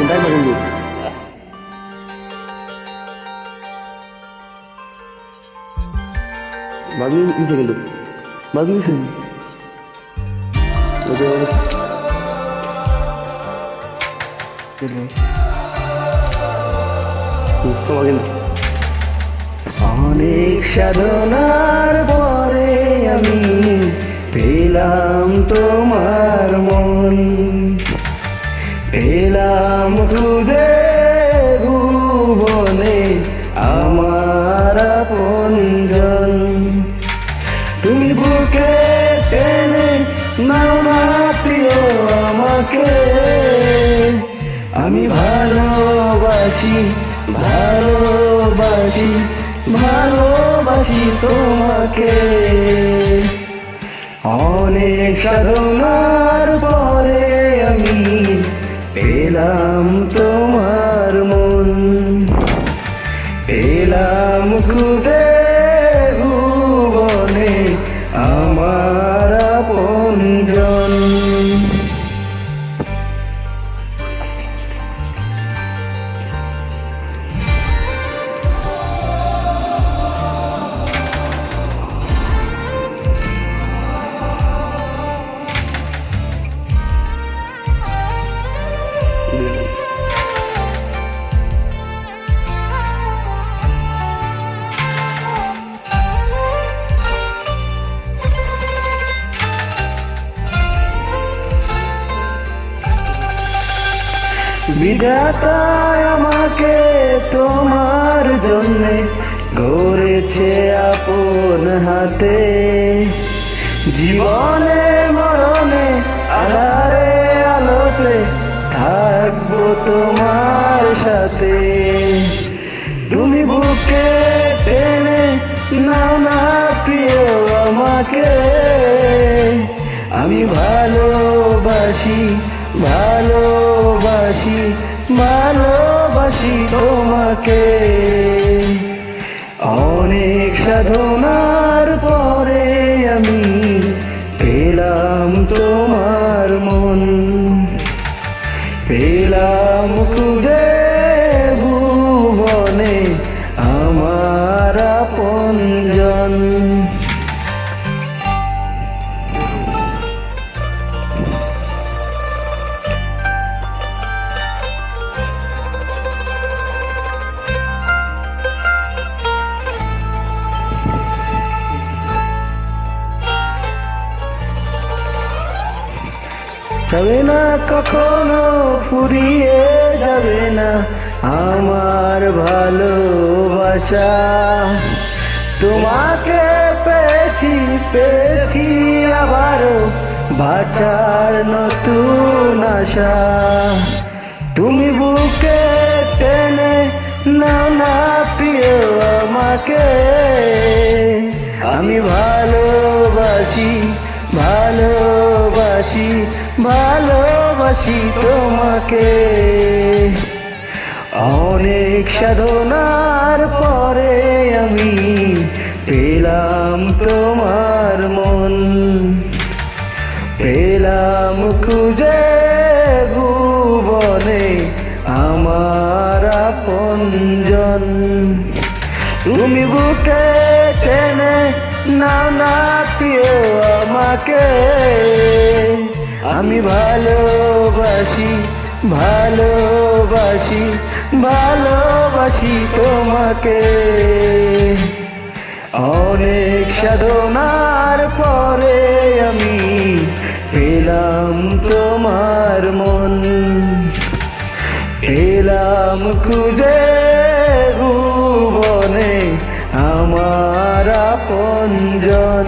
যাইবা কিন্তু ভাবি নিচে কিন্তু ভাবি নিচে তোমার কিন্তু অনেক সাধনার পরে আমি পেলাম তোমার মন, পেলাম খুদে ভুবনে আমার আপনজন। তুমি বুকে টেনে নাও না প্রিয় আমাকে, আমি ভালোবাসি ভালোবাসি ভালোবাসি তোমাকে। অনেক সাধনার পরে আমি পেলাম তোমার মন, পেলাম খুঁজে ভুবনে আমার আপনজন। বিধাতা আমাকে তোমার জন্যে গড়েছে আপন হাতে, জীবনে মরণে আধারে আলোতে থাকবো তোমার সাথে। তুমি বুকে টেনে নাও না প্রিয় আমাকে, আমি ভালোবাসি ভালোবাসি ভালোবাসি তোমাকে। অনেক সাধনার পরে আমি পেলাম তোমার মন, পেলাম খুঁজে ভুবনে আমার আপনজন। যাবে না কখনো ফুরিয়ে যাবে না আমার ভালোবাসা, তোমাকে পেয়েছি পেয়েছি আবারও বাঁচার নতুন আশা। তুমি বুকে টেনে নাও না প্রিয় আমাকে, আমি ভালোবাসি ভালোবাসি ভালোবাসি তোমাকে। অনেক সাধনার পরে আমি পেলাম তোমার মন, পেলাম খুঁজে ভুবনে আমার আপনজন। তুমি বুকে টেনে নাও না প্রিয় আমাকে, আমি ভালোবাসি ভালোবাসি ভালোবাসি তোমাকে। অনেক সাধনার পরে আমি পেলাম তোমার মন, পেলাম খুঁজে ভুবনে আমার আপনজন।